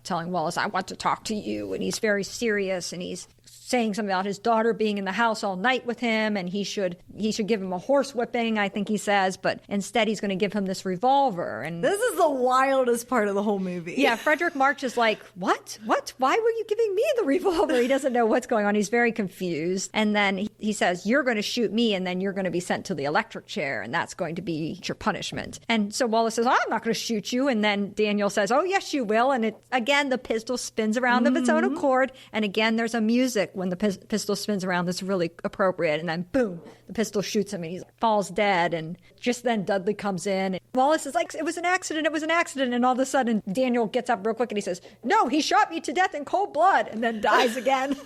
telling Wallace, "I want to talk to you." And he's very serious, and he's saying something about his daughter being in the house all night with him, and he should give him a horse whipping, I think he says, but instead he's going to give him this revolver. And this is the wildest part of the whole movie. Yeah, Fredric March is like, what? Why were you giving me the revolver? He doesn't know what's going on. He's very confused. And then he says, "You're going to shoot me, and then you're going to be sent to the electric chair, and that's going to be your punishment." And so Wallace says, "I'm not going to shoot you." And then Daniel says, "Oh, yes, you will." And again, the pistol spins around of its own accord. And again, there's a music when the pistol spins around that's really appropriate. And then boom, the pistol shoots him, and he falls dead. And just then Dudley comes in, and Wallace is like, "It was an accident. It was an accident." And all of a sudden Daniel gets up real quick and he says, "No, he shot me to death in cold blood," and then dies again.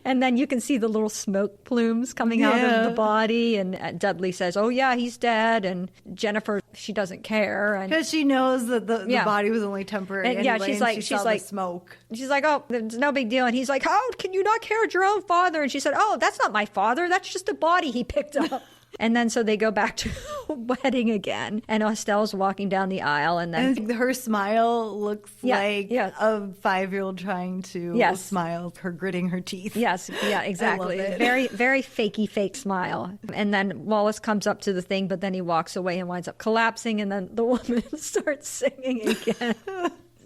And then you can see the little smoke plumes coming out of the body. And Dudley says, "Oh, yeah, he's dead." And Jennifer, she doesn't care. Because she knows that the body was only temporary. And anyway, she's like, smoke. She's like, "Oh, it's no big deal." And he's like, "How can you not care? It's your own father." And she said, "Oh, that's not my father. That's just a body he picked up." And then so they go back to the wedding again. And Estelle's walking down the aisle. And then her smile looks like a 5-year-old trying to smile, her gritting her teeth. Yes, yeah, exactly. Very, very fakey fake smile. And then Wallace comes up to the thing, but then he walks away and winds up collapsing. And then the woman starts singing again.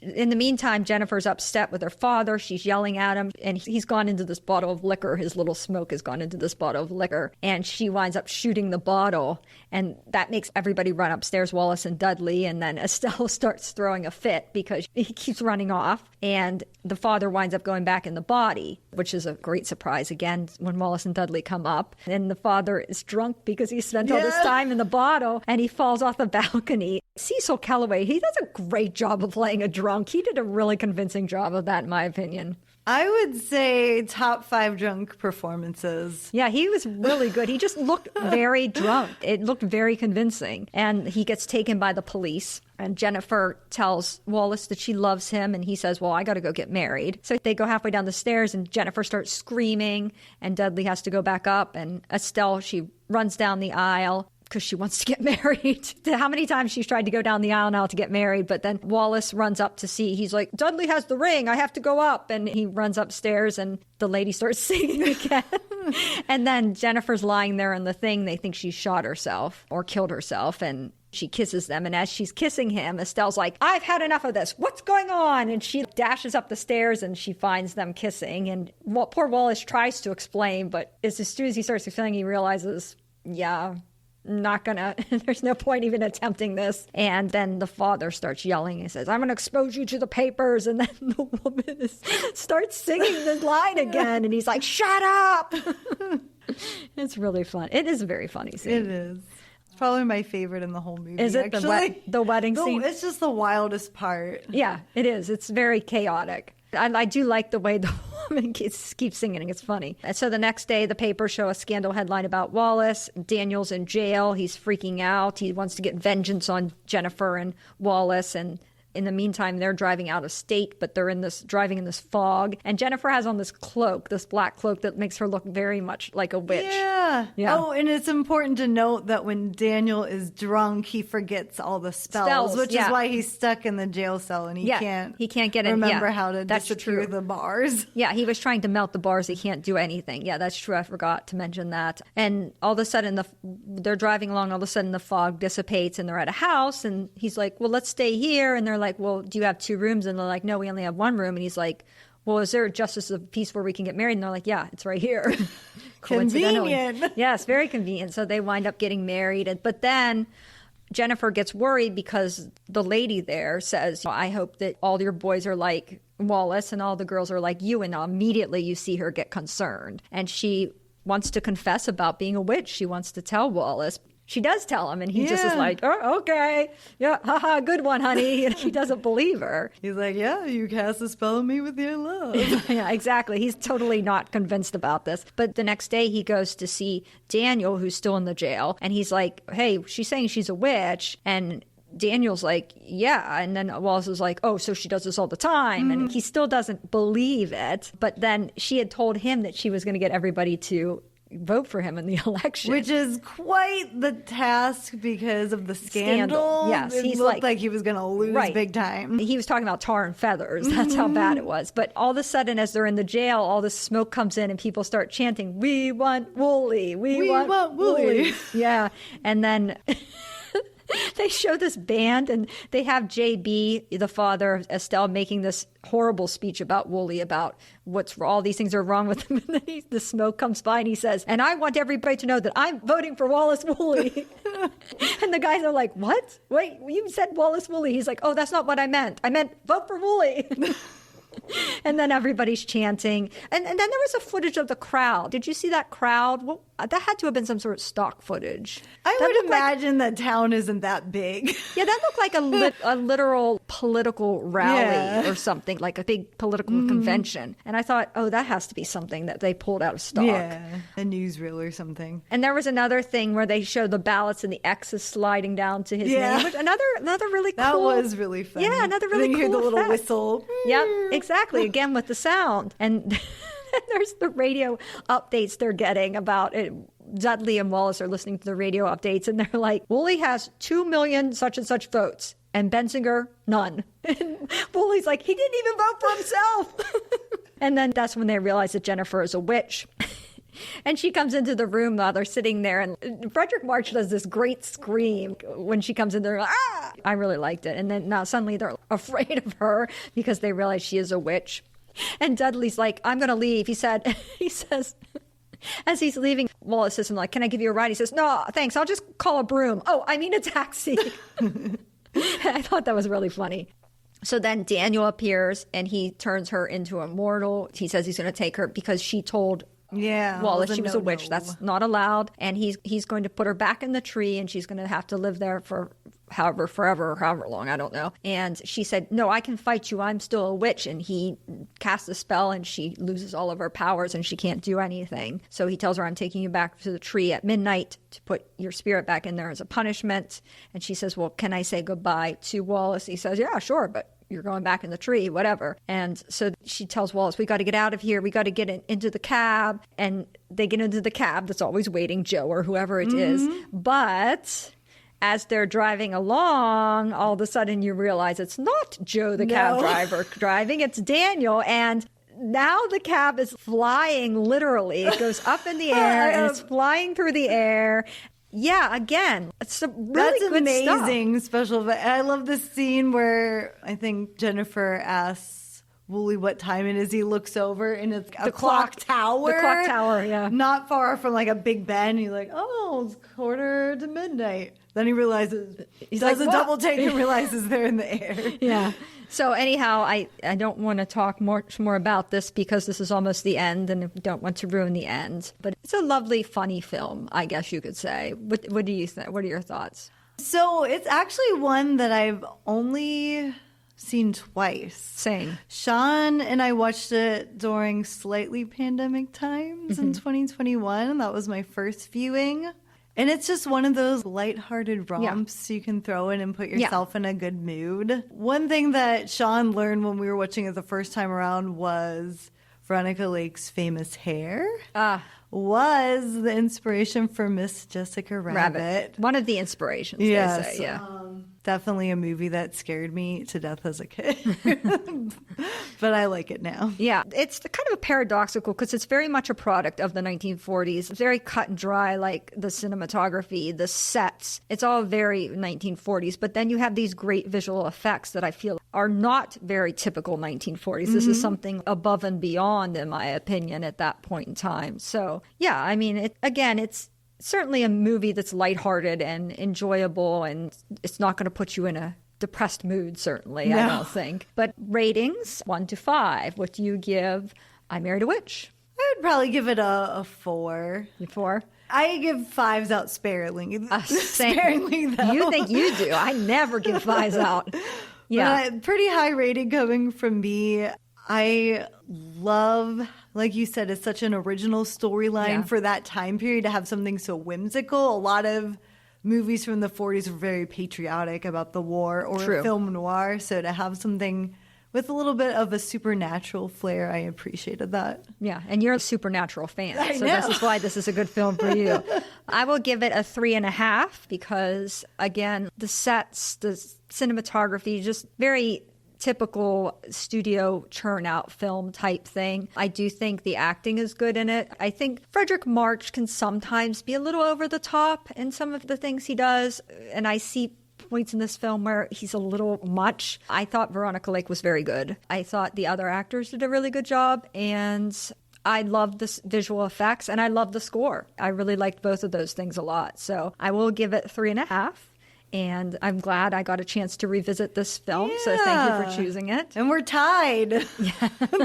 In the meantime, Jennifer's upset with her father. She's yelling at him, and he's gone into this bottle of liquor. His little smoke has gone into this bottle of liquor, and she winds up shooting the bottle, and that makes everybody run upstairs, Wallace and Dudley, and then Estelle starts throwing a fit because he keeps running off, and the father winds up going back in the body, which is a great surprise again when Wallace and Dudley come up. And the father is drunk because he spent all this time in the bottle, and he falls off the balcony. Cecil Kellaway, he does a great job of playing a drunk. He did a really convincing job of that, in my opinion. I would say top 5 drunk performances. Yeah, he was really good. He just looked very drunk. It looked very convincing. And he gets taken by the police. And Jennifer tells Wallace that she loves him. And he says, "Well, I got to go get married." So they go halfway down the stairs, and Jennifer starts screaming. And Dudley has to go back up. And Estelle, she runs down the aisle because she wants to get married. How many times she's tried to go down the aisle now to get married, but then Wallace runs up to see. He's like, "Dudley has the ring. I have to go up." And he runs upstairs, and the lady starts singing again. And then Jennifer's lying there in the thing. They think she shot herself or killed herself, and she kisses them. And as she's kissing him, Estelle's like, "I've had enough of this. What's going on?" And she dashes up the stairs, and she finds them kissing. And poor Wallace tries to explain, but as soon as he starts explaining, he realizes, not gonna, there's no point even attempting this. And then the father starts yelling and says, I'm gonna expose you to the papers. And then the woman starts singing this line again. And he's like, shut up. It's really fun. It is a very funny scene. It is. It's probably my favorite in the whole movie. Is it actually? the wedding scene? It's just the wildest part. Yeah, it is. It's very chaotic. I do like the way the woman keeps singing. It's funny. And so the next day, the papers show a scandal headline about Wallace. Daniel's in jail. He's freaking out. He wants to get vengeance on Jennifer and Wallace. And in the meantime, they're driving out of state, but they're driving in this fog. And Jennifer has on this cloak, this black cloak that makes her look very much like a witch. Yeah. Yeah. Oh, and it's important to note that when Daniel is drunk, he forgets all the spells, which is why he's stuck in the jail cell and he can't get in. Remember how to that's disappear true. the bars. Yeah, he was trying to melt the bars. He can't do anything. Yeah, that's true. I forgot to mention that. And all of a sudden, they're driving along. All of a sudden, the fog dissipates and they're at a house. And he's like, well, let's stay here. And they're like, well, do you have 2 rooms? And they're like, no, we only have 1 room. And he's like, well, is there a justice of peace where we can get married? And they're like, yeah, it's right here. Convenient. Yes, very convenient. So they wind up getting married. But then Jennifer gets worried because the lady there says, I hope that all your boys are like Wallace and all the girls are like you. And immediately you see her get concerned. And she wants to confess about being a witch. She wants to tell Wallace. She does tell him, and he just is like, oh, okay. Yeah, haha, good one, honey. And he doesn't believe her. He's like, yeah, you cast a spell on me with your love. Yeah, exactly. He's totally not convinced about this. But the next day he goes to see Daniel, who's still in the jail. And he's like, hey, she's saying she's a witch. And Daniel's like, yeah. And then Wallace is like, oh, so she does this all the time. And he still doesn't believe it. But then she had told him that she was going to get everybody to vote for him in the election. Which is quite the task because of the scandal. Yes. It looked like he was going to lose big time. He was talking about tar and feathers. That's how bad it was. But all of a sudden, as they're in the jail, all this smoke comes in and people start chanting, we want Wooly. We want Wooly. Yeah. And then they show this band and they have JB, the father of Estelle, making this horrible speech about Wooly, about all these things are wrong with him. And then the smoke comes by and he says, and I want everybody to know that I'm voting for Wallace Wooly. And the guys are like, what? Wait, you said Wallace Wooly. He's like, oh, that's not what I meant. I meant vote for Wooly. And then everybody's chanting. And then there was a footage of the crowd. Did you see that crowd? Well, that had to have been some sort of stock footage. I would imagine that town isn't that big. Yeah, that looked like a literal political rally or something, like a big political convention. And I thought, oh, that has to be something that they pulled out of stock. Yeah, a newsreel or something. And there was another thing where they showed the ballots and the X's sliding down to his name. Which another really cool. That was really fun. Yeah, another really cool you hear the little effect. whistle. Yep, exactly. Again with the sound. And there's the radio updates they're getting about it. Dudley and Wallace are listening to the radio updates, and they're like, Wooly has 2 million such and such votes, and Bensinger, none. And Wooly's like, he didn't even vote for himself. And then that's when they realize that Jennifer is a witch. And she comes into the room while they're sitting there, and Fredric March does this great scream when she comes in there. Like, ah! I really liked it. And then now suddenly they're afraid of her because they realize she is a witch. And Dudley's like, I'm going to leave. He says, as he's leaving, Wallace says, like, can I give you a ride? He says, no, thanks. I'll just call a broom. Oh, I mean a taxi. I thought that was really funny. So then Daniel appears and he turns her into a mortal. He says he's going to take her because she told Wallace she was a witch. That's not allowed. And he's going to put her back in the tree and she's going to have to live there for forever or however long, I don't know. And she said, no, I can fight you. I'm still a witch. And he casts a spell and she loses all of her powers and she can't do anything. So he tells her, I'm taking you back to the tree at midnight to put your spirit back in there as a punishment. And she says, well, can I say goodbye to Wallace? He says, yeah, sure, but you're going back in the tree, whatever. And so she tells Wallace, we got to get out of here. We got to get into the cab. And they get into the cab that's always waiting, Joe or whoever it is. But as they're driving along, all of a sudden you realize it's not Joe, the cab driver, driving. It's Daniel. And now the cab is flying, literally. It goes up in the air and it's flying through the air. Yeah, again, it's some really good amazing stuff. special effect. I love this scene where I think Jennifer asks Wooly what time it is. He looks over and it's a clock tower. The clock tower, yeah. Not far from like a Big Ben. He's like, oh, it's 1:45. Then he realizes, he does like, a what? double take and realizes they're in the air. Yeah. So anyhow, I don't want to talk much more about this because this is almost the end and I don't want to ruin the end. But it's a lovely, funny film, I guess you could say. What do you think? What are your thoughts? So it's actually one that I've only seen twice. Same. Sean and I watched it during slightly pandemic times in 2021. That was my first viewing. And it's just one of those lighthearted romps you can throw in and put yourself in a good mood. One thing that Sean learned when we were watching it the first time around was Veronica Lake's famous hair was the inspiration for Miss Jessica Rabbit. One of the inspirations, Yes. they say, yeah. Definitely a movie that scared me to death as a kid. But I like it now. Yeah, it's kind of a paradoxical because it's very much a product of the 1940s. It's very cut and dry, like the cinematography, the sets. It's all very 1940s. But then you have these great visual effects that I feel are not very typical 1940s. This is something above and beyond, in my opinion, at that point in time. So, yeah, I mean, it's certainly a movie that's lighthearted and enjoyable, and it's not going to put you in a depressed mood, certainly, I don't think. But ratings, 1 to 5. What do you give I Married a Witch? I would probably give it a 4. 4? I give 5s out sparingly. Same. Sparingly, though. You think you do. I never give 5s out. Yeah. But pretty high rating coming from me. I love, like you said, it's such an original storyline for that time period to have something so whimsical. A lot of movies from the 40s were very patriotic about the war or film noir. So to have something with a little bit of a supernatural flair, I appreciated that. Yeah, and you're a supernatural fan, I so know. this is why this is a good film for you. I will give it a 3.5 because, again, the sets, the cinematography, just very typical studio churn out film type thing. I do think the acting is good in it. I think Fredric March can sometimes be a little over the top in some of the things he does, and I see points in this film where he's a little much. I thought Veronica Lake was very good. I thought the other actors did a really good job, and I loved the visual effects and I loved the score. I really liked both of those things a lot. So I will give it 3.5. And I'm glad I got a chance to revisit this film. So thank you for choosing it. And we're tied.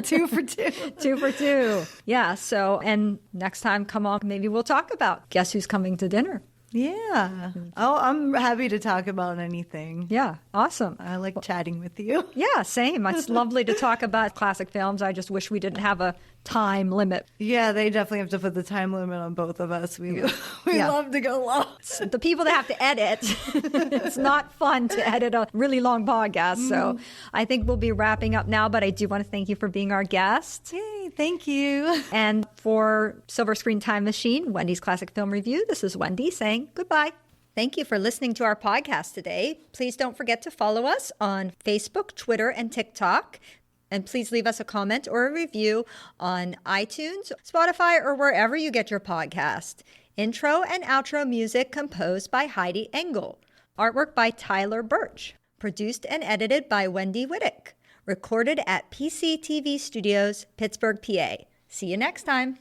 2 for 2. 2 for 2. Yeah. So, and next time, come on, maybe we'll talk about Guess Who's Coming to Dinner. Yeah. Oh, I'm happy to talk about anything. Yeah. Awesome. I like chatting with you. Yeah, same. It's lovely to talk about classic films. I just wish we didn't have a time limit. Yeah, they definitely have to put the time limit on both of us. We love to go long. The people that have to edit, it's not fun to edit a really long podcast. So I think we'll be wrapping up now, but I do want to thank you for being our guest. Yay, thank you. And for Silver Screen Time Machine, Wendy's Classic Film Review, this is Wendy saying goodbye. Thank you for listening to our podcast today. Please don't forget to follow us on Facebook, Twitter, and TikTok. And please leave us a comment or a review on iTunes, Spotify, or wherever you get your podcast. Intro and outro music composed by Heidi Engel. Artwork by Tyler Birch. Produced and edited by Wendy Whittick. Recorded at PCTV Studios, Pittsburgh, PA. See you next time.